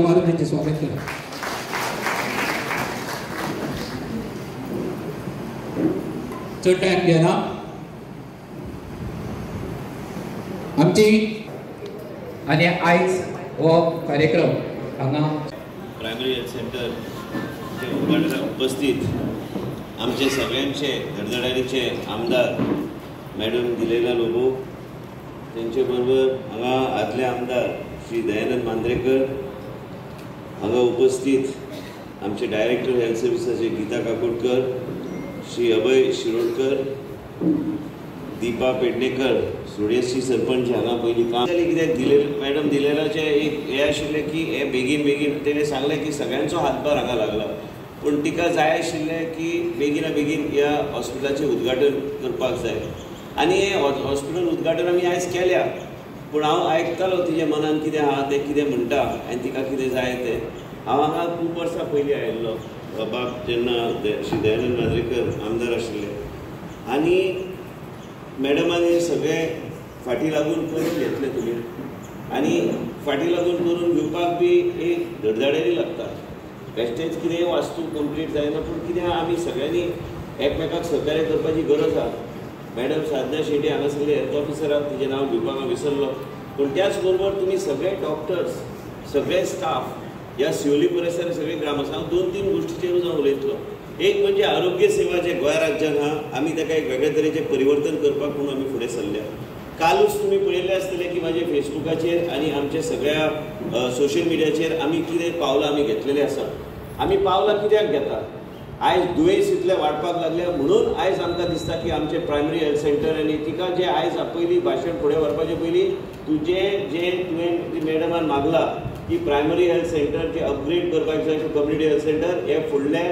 मारून त्यांचे स्वागत करा. चड टाइम घेना आमची आणि आयज हो कार्यक्रम हांगा प्रायमरी हेल्थ सेंटर चे उद्घाटनाक उपस्थित आमचे सगळ्यांचे धडधडारीचे आमदार मॅडम दिलेला लोबो त्यांचे बरोबर हांगा आदले आमदार श्री दयानंद मांद्रेकर हांगा उपस्थित आमचे डायरेक्टर हेल्थ सर्विसाचे गीता काकोडकर श्री अभय शिरोडकर दीपा पेडणेकर सुडेशी सरपंच हांगा पयलीं काम जालें कित्याक दिले मॅडम दिलेलाचे एक हे आशिल्लें की हे बेगीन बेगीन तेणें सांगलें की सगळ्यांचो हातभार हांगा लागला पूण तिका जाय आशिल्लें की बेगिना बेगीन ह्या हॉस्पिटलाचें उद्घाटन करपाक जाय आनी हें हॉस्पिटल उद्घाटन आमी आयज केल्या पूण हांव आयकतालो तिच्या मनान कितें आहा तें कितें म्हणटा आनी तिका कितें जाय तें हांव हांगा खूब वर्सां पयलीं आयिल्लो बाब जेन्ना श्री दयानंद मांद्रेकर आमदार आशिल्ले आनी मॅडमांनी सगळें फाटीं लागून करून घेतलें तुमी आनी फाटीं लागून करून घेवपाक बी एक धडधडेरी लागता बेश्टेच कितें वास्तू कंप्लीट जायना पूण कितें आमी सगळ्यांनी एकमेकाक सहकार्य करपाची गरज आहा. मॅडम साधना शेट्टी हांगासरले हेल्थ ऑफिसर आहात तिचें नांव घेवपाक हांव विसरलो पूण त्याच बरोबर तुमी सगळे डॉक्टर्स सगळे स्टाफ ह्या सिओली परिसर सगळे ग्रामस्थ हांव 2-3 गोश्टीचेरूच हांव उलयतलो. एक म्हणजे आरोग्य सेवा जे गोंय राज्यांत आहा आमी ताका एक वेगळे तरेचें परिवर्तन करपाक म्हणून आमी फुडें सरल्या. कालूच तुमी पळयल्लें आसतलें की म्हाजे फेसबुकाचेर आनी आमच्या सगळ्या सोशल मिडियाचेर आमी कितें पावलां आमी घेतलेलीं आसा. आमी पावलां कित्याक घेता आयज दुयेंस इतलें वाडपाक लागल्या म्हणून आयज आमकां दिसता की आमचे प्रायमरी हेल्थ सेंटर आनी तिका जे आयज पयलीं भाशण फुडें व्हरपाचे पयलीं तुवें मॅडमान मागला की प्रायमरी हेल्थ सेंटर जे अपग्रेड करपाक जाय कम्युनिटी हेल्थ सेंटर हे फुडले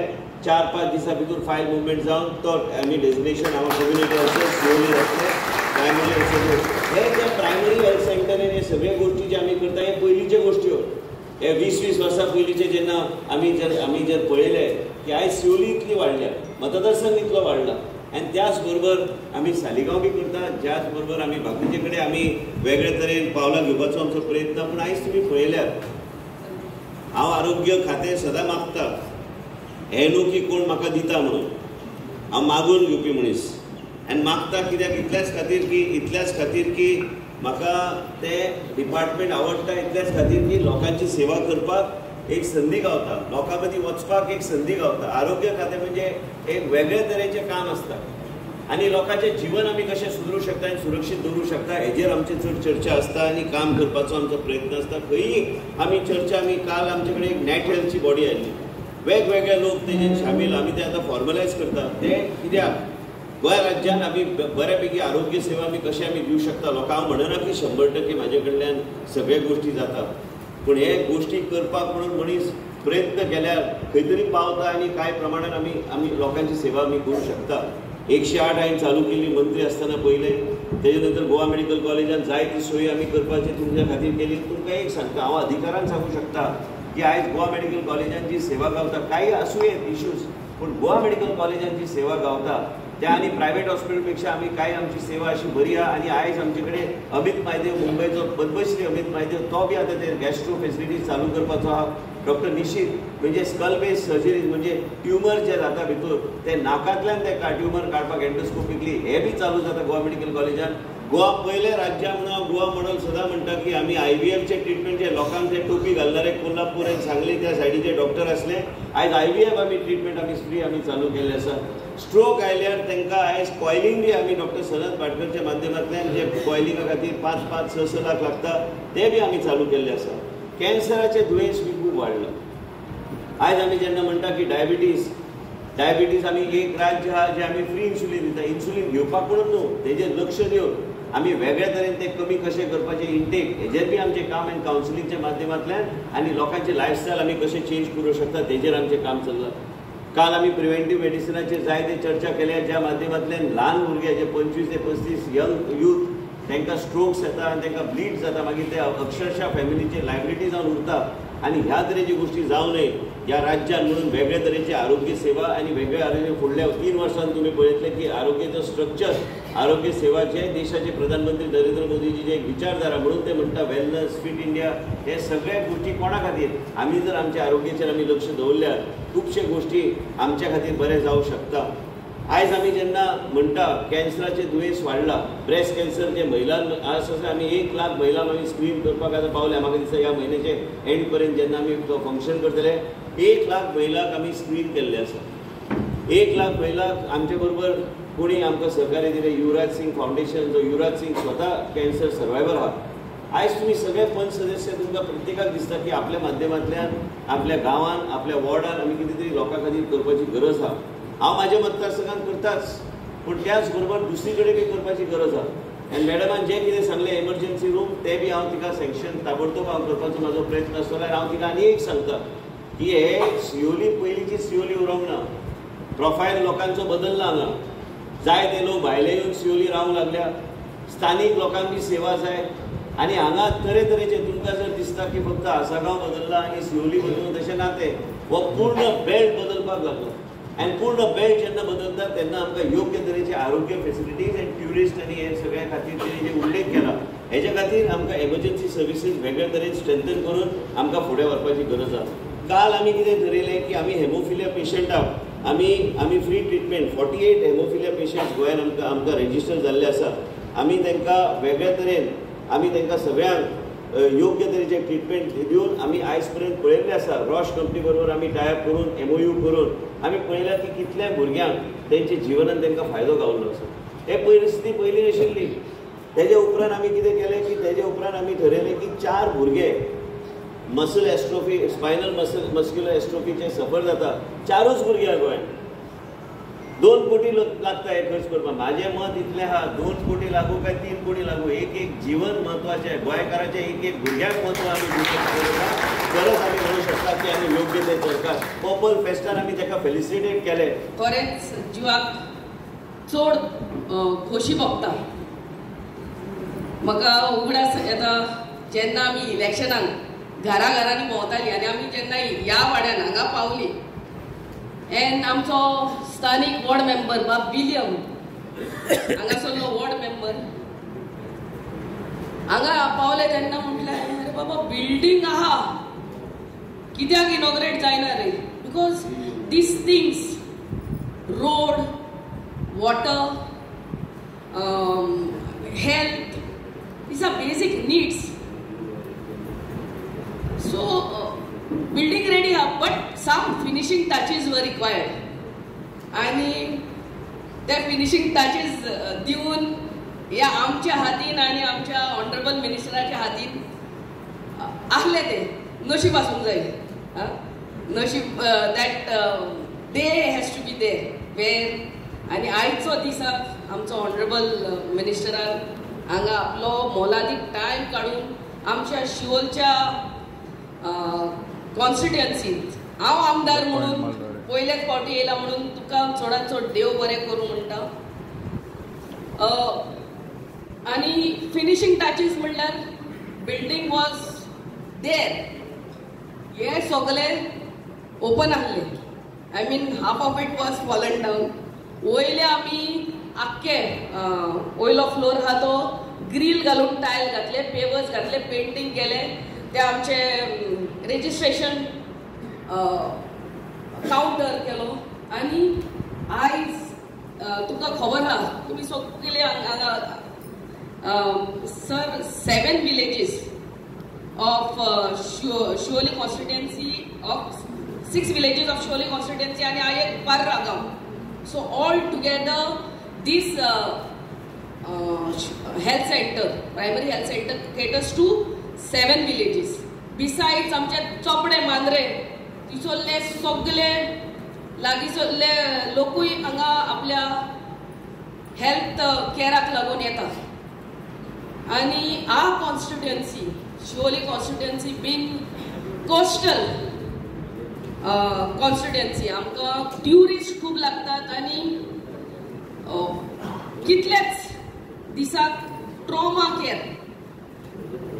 4-5 दिसां भितर फायल मुवमेंट जावन तो आमी डेजिग्नेशन हांव कम्युनिटी हेल्थ स्लोली जातले प्रायमरी हेल्थ सेंटर हे जे प्रायमरी हेल्थ सेंटर हे सगळे गोश्टी जे आमी करता हे पयलींच्यो गोश्ट्यो हे 20-20 वर्सां पयलींचे जेन्ना आमी जर पळयले की आयज सिओली इतली वाडल्या मतदारसंघ इतलो वाडला आनी त्याच बरोबर आमी सालिगांव बी करता त्याच बरोबर आमी बाकीचे कडेन आमी वेगळे तरेन पावलां घेवपाचो आमचो प्रयत्न पूण आयज तुमी पळयल्यात हांव आरोग्य खातें सदां मागता हें न्हू की कोण म्हाका दिता म्हणून हांव मागून घेवपी मनीस आनी मागता कित्याक इतल्याच खातीर की म्हाका तें डिपार्टमेंट आवडटा इतल्याच खातीर की लोकांची सेवा करपाक एक संदी गावता लोकां मदीं वचपाक एक संदी गावता. आरोग्य खातें म्हणजे एक वेगळे तरेचें काम आसता आनी लोकांचें जिवन आमी कशें सुदरूं शकता आनी सुरक्षीत दवरूं शकता हेजेर आमची चड चर्चा आसता आनी काम करपाचो आमचो प्रयत्न आसता. खंयी आमी चर्चा काल आमचे कडेन एक नॅट हेल्थची बॉडी आयिल्ली वेगवेगळे लोक तेजेर शामील आमी ते आतां फॉर्मलायज करता ते कित्याक गोंय राज्यांत आमी बऱ्यापैकी आरोग्य सेवा आमी कशें आमी दिवंक शकता लोकांक हांव म्हणना की 100% म्हाजे कडल्यान सगळे गोश्टी जाता पूण हे गोश्टी करपाक म्हणून मनीस प्रयत्न केल्यार खंय तरी पावता आनी कांय प्रमाणान आमी लोकांची सेवा आमी करूंक शकता. 108 हांवें चालू केल्ली मंत्री आसतना पयले तेजे नंतर गोवा मेडिकल कॉलेजान जायती सोयी आमी करपाची तुमच्या खातीर केली. तुमकां एक सांगता हांव अधिकारान सांगूं शकता की आयज गोवा मेडिकल कॉलेजान जी सेवा गावता काही आसूं येत इश्यूज पूण गोवा मेडिकल कॉलेजान जी सेवा गावता त्या आनी प्रायवेट हॉस्पिटलपेक्षा आमी कांय आमची सेवा अशी बरी आहा आनी आयज आमचे कडेन अमित म्हायदेव मुंबयचो पद्मश्री अमित म्हायदेव तो बी आतां ते गॅस्ट्रो फेसिलिटीज चालू करपाचो आहा. डॉक्टर निशीत म्हणजे स्कल बेस सर्जरीज म्हणजे ट्युमर जे जाता भितर ते नाकांतल्यान ते ट्युमर काडपाक एंडोस्कोपिकली हे बी चालू जाता गोवा मेडिकल कॉलेजान. गोवा पयले राज्य म्हणून गोवा म्हणून सदां म्हणटा की आमी IVFचे ट्रिटमेंट जे लोकांक ते टोपी घालणारे कोल्हापूर आनी सांगली त्या सायडीचे डॉक्टर आसले आयज IVF आमी ट्रिटमेंट आमी फ्री आमी चालू केल्ले आसा. स्ट्रोक आयल्यार तांकां आयज कॉयलिंग बी आमी डॉक्टर सनत पाटकरच्या माध्यमांतल्यान जे कॉयलिंगा खातीर 5-6 लाख लागता ते बी आमी चालू केल्ले आसा. कॅन्सराचे दुयेंस बी खूब वाडला. आयज आमी जेन्ना म्हणटा की डायबिटीज आमी एक राज्य आहा जे आमी फ्री इन्सुलीन दिता इन्सुलीन घेवपाक म्हणून न्हू तेजेर लक्ष दिवन आमी वेगळे तरेन ते कमी कशें करपाचें इंटेक हेजेर बी आमचें काम आनी कावन्सिलिंगच्या माध्यमांतल्यान आनी लोकांचे लायफस्टायल आमी कशें चेंज करूंक शकता तेजेर आमचें काम चल्लां. काल आम्ही प्रिव्हेंटिव्ह मेडिसिनाचेर जायते चर्चा केल्या, ज्या माध्यमांतल्यान ल्हान भुरगे जे 25 ते 35 यंग यूथ तांकां स्ट्रोक्स येता आनी तांकां ब्लीड जाता, मागीर ते अक्षरशः फॅमिलीचे लायबिलिटी जावन उरता. आनी ह्या तरेची गोष्टी जावं न्हय ह्या राज्यात म्हणून वेगळे तरेची आरोग्य सेवा आनी वेगळे आरोग्य फुडल्या 3 वर्सांत तुम्ही पळयतले की आरोग्याचो स्ट्रक्चर आरोग्य सेवाचे देशाचे प्रधानमंत्री नरेंद्र मोदीजी जे एक विचारधारा म्हणून ते म्हणटा वेलनेस फिट इंडिया, हे सगळ्या गोष्टी कोणा खातीर? आमी जर आमच्या आरोग्याचेर आमी लक्ष दवरल्यार खुबशे गोष्टी आमच्या खातीर बरें जावंक शकता. आयज आमी जेन्ना म्हणटा कॅन्सराचें दुयेंस वाडला, ब्रेस्ट कॅन्सर जे महिलांक आसा आमी 1 लाख महिलांक आमी स्क्रीन करपाक आतां पावल्या. म्हाका दिसता ह्या म्हयन्याचे एंड पर्यंत जेन्ना आमी तो फंक्शन करतले 1 लाख महिलांक आमी स्क्रीन केल्ले आसा. 1 लाख महिलांक आमचे बरोबर कोणी आमकां सहकार्य दिलें, युवराज सिंग फावंडेशन, जो युवराज सिंग स्वता कॅन्सर सर्वायवर आहा. आयज तुम्ही सगळे पंच सदस्य तुमकां प्रत्येकाक दिसता की आपल्या माध्यमांतल्यान आपल्या गांवांत आपल्या वॉर्डान आमी कितें तरी लोकां खातीर करपाची गरज आहा. हांव म्हाज्या मतदारसंघात करताच, पूण त्याच बरोबर दुसरी कडेन बी करपाची गरज आहा. आनी मॅडमान जें कितें सांगलें एमर्जन्सी रूम ते बी हांव तिका सँक्शन ताबडतोब हांव करपाचो म्हाजो प्रयत्न आसतलो. आनी हांव तिका आनी एक सांगता की हे सिओली पयलींची सिओली उरोंक ना, प्रोफायल लोकांचो बदलला हांगा. जाय ते लोक भायले येवन सिओली रावंक लागल्या, स्थानीक लोकांक बी सेवा जाय. आनी हांगा तरेतरेचे तुमकां जर दिसता की फक्त आसागांव बदलला आनी सिओली बदलून तशें ना, तें हो पूर्ण बेल्ट बदलपाक लागलो. आनी पूर्ण बेल्ट जेन्ना बदलता तेन्ना आमकां योग्य तरेचे आरोग्य फेसिलिटीज आनी ट्युरिस्ट आनी हे सगळ्या खातीर तेणी जे उल्लेख केला हेच्या खातीर आमकां एमर्जन्सी सर्विसीस वेगळे तरेन स्ट्रेंथन करून आमकां फुडें व्हरपाची गरज आसा. काल आमी कितें ठरयलें की आमी हेमोफिलिया पेशंटाक आमी फ्री ट्रिटमेंट 48 हेमोफिलिया पेशंट्स गोंयांत आमकां रेजिस्टर जाल्ले आसा. आमी तांकां वेगळ्या तरेन आमी तांकां सगळ्यांक योग्य तरेचे ट्रिटमेंट दिवन आमी आयज पर्यंत पळयल्लें आसा. रॉश कंपनी बरोबर आमी टायअप करून MOU करून आमी पळयलां की कितल्या भुरग्यांक तेंच्या जिवनांत तांकां फायदो गावल्लो आसा. हे परिस्थिती पयलीं नाशिल्ली. तेजे उपरांत आमी कितें केलें की तेजे उपरांत आमी ठरयलें की 4 भुरगे मसल एस्ट्रोफी स्पायनल मस्क्युलर एस्ट्रोफीचे सफर जाता. 4च भुरगे गोंयांत. 2 कोटी लागता हे खर्च करपाक. म्हाजें मत इतलें आहा 2 कोटी लागू काय 3 कोटी लागू, एक जीवन म्हत्वाचें गोंयकाराचें एक भुरग्याक म्हत्व आमी दिवंक शकता. तरच आमी म्हणू शकता की आमी योग्य ते सरकार पर्पल फेस्टार आमी ताका फेलिसिटेट केलें. खरेंच जिवाक चड खोशी भोगता. म्हाका उगडास येता जेन्ना आमी इलेक्शनाक घरांनी भोंवतालीं आनी आमी जेन्ना ह्या वाड्यान हांगा पावलीं एन आमचो स्थानीक वॉर्ड मेंबर बाब विलियम हांगासरलो वॉर्ड मेंबर हांगा पावले तेन्ना म्हटल्यार अरे बाबा बिल्डींग आहा कित्याक इनॉग्रेट जायना रे, because these things road water health these are basic needs. So building ready up, but some finishing touches were required. आणि त्या फिनिशिंग टचेस दिवन या आमच्या हातीन आणि आमच्या ऑनरेबल मिनिस्टराच्या हातीन आसले ते नशीब आसूंक जाय. नशीब that day has to be there where. आणि आयचो दिसाक आमचो ऑनरेबल मिनिस्टरान हांगा आपलो मोलादीक टायम काडून आमच्या शिवोलच्या कॉन्स्टिट्युएन्सींत हांव आमदार म्हणून पयलेच फावटी येयला म्हणून तुका चडांत चड देव बरें करूं म्हणटा. आनी फिनिशिंग टचीस म्हणल्यार बिल्डींग वॉज देर. हे सगळें ओपन आसले. I mean half of it was fallen down. वयले आमी आख्खे वयलो फ्लोर आहा तो ग्रील घालून टायल घातले, पेवर्स घातले, पेंटींग केले. ते आमचे रेजिस्ट्रेशन काउंटर केलो. आनी आयज तुमकां खबर आहा तुमी सगळे हांगा sir 7 villages of Siolim constituency of 6 villages of Siolim constituency आनी हांव एक पर्रा गांव. So all together this health center, primary health center caters to 7 villages. Besides आमचे चोपडे मांद्रे तिसोल्ले सगळे लागींसल्ले लोकूय हांगा आपल्या हेल्थ केअराक लागून येतात. आनी आ constituency Shivoli constituency being coastal constituency आमकां ट्युरिस्ट खूब लागतात आनी कितलेच दिसाक ट्रॉमा केअर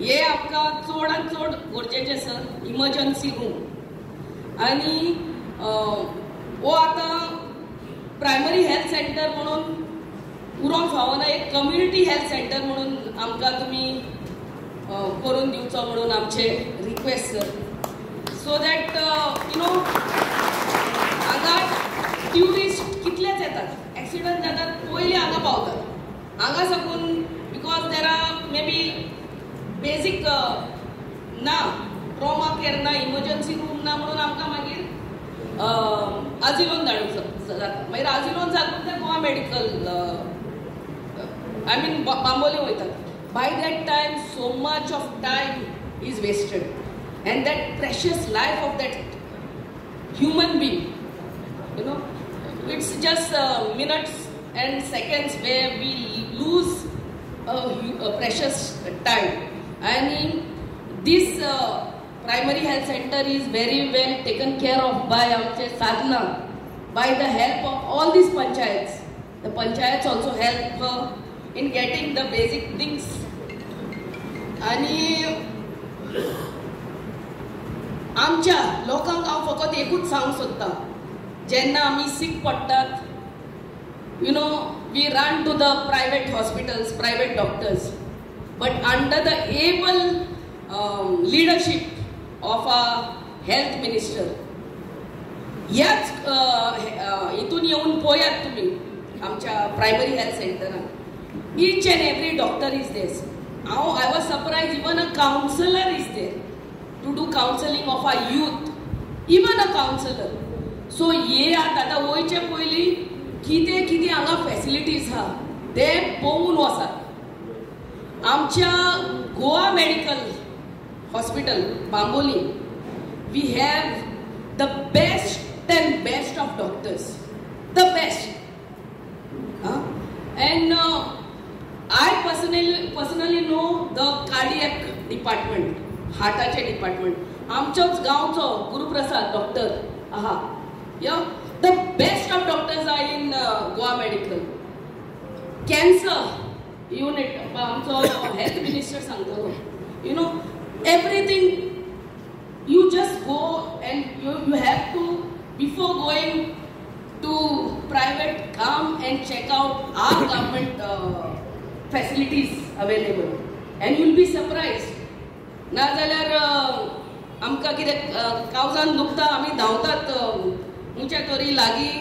हे आमकां चडांत चड गरजेचें आसा. इमर्जन्सी रूम आनी हो आतां प्रायमरी हेल्थ सेंटर म्हणून उरोंक फावना, एक कम्युनिटी हेल्थ सेंटर म्हणून आमकां तुमी करून दिवचो म्हणून आमचे रिक्वेस्ट सर. सो दॅट हांगा ट्युरिस्ट कितलेच येतात, एक्सिडंट जातात पयलीं हांगा पावतात. हांगा साकून because there are may be बेसीक ना, ट्रॉमा केअर ना, इमर्जन्सी रूम ना म्हणून आमकां मागीर आजिलोन धाडूंक जाता. मागीर आजिलोन साकून ते Goa medical I mean Bambolim वयतात. By that time so much of time is wasted and that precious life of that human being, you know, it's just minutes and seconds where we lose a precious time. And this primary health center is very well taken care of by amche Sadhana, by the help of all these panchayats. The panchayats also help her in getting the basic things. आणि आमच्या लोकांक हांव फकत एकूच सांगूंक सोदतां, जेन्ना आमी सीक पडटात, you know, we run to the private hospitals, private doctors, but under the able leadership of a health minister, ह्याच हितून येवन पळयात तुमी आमच्या प्रायमरी हेल्थ सेंटरान each and every doctor is देस. I was surprised, even a counselor is there to do counseling of our youth, even a counselor. So ये आता वयचे पयली कितें कितें हांगा फॅसिलिटीज आहा ते पळोवन वचात. आमच्या Goa medical hospital Bambolim we have the best and best of doctors, the best. And I personally know the cardiac department, हार्टाचे डिपार्टमेंट. आमचोच गांवचो गुरुप्रसाद डॉक्टर आहा, the best of doctors are in Goa medical. Cancer unit आमचो हेल्थ मिनिस्टर सांगतलो, you know, everything you just go and you have to before going to private come and check out our government facilities available and you'll be surprised. ना जाल्यार आमकां कितें कावजान दुखता आमी धांवतात खंयच्या तरी लागीं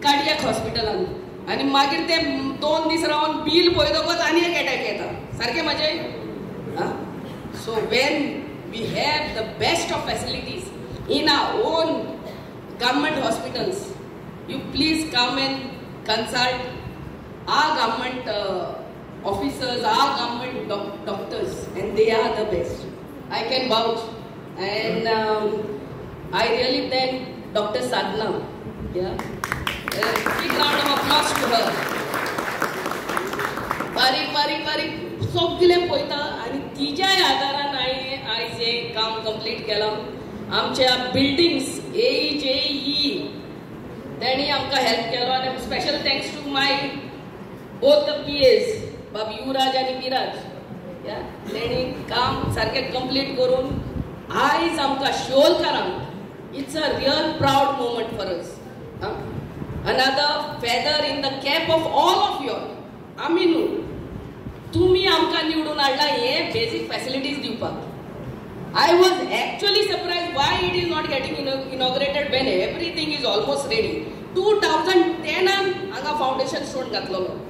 कार्डियाक हॉस्पिटलान आनी मागीर ते 2 दीस रावन बील पळयतकच आनी एक अटॅक येता. सारकें म्हाजें. So when we have the best of facilities in our own government hospitals, you please come and consult our government officers, our government doctors, and they are the best. I can vouch, and I really thank Dr. Sadhana. Yeah, big round of applause to her. बारीक सगळे पळयता आनी तिच्या आदारान हांवें आयज हें काम कंप्लीट केलां. आमच्या बिल्डिंग्स AEJE तेणी आमकां हेल्प केलो आनी special thanks to my both the PAs, बाब युवराज आणि विराज, तेणी काम सारकें कंप्लीट करून आयज आमकां शिवोलकारांक it's a real proud moment for us. Another feather in the cap of all of your. आमी न्हू, तुमी आमकां निवडून हाडला हे बेसीक फॅसिलिटीज दिवपाक. I was actually surprised why it is not getting inaugurated when everything is almost ready. 2010 हांगा फाउंडेशन स्टोन घातलेलो.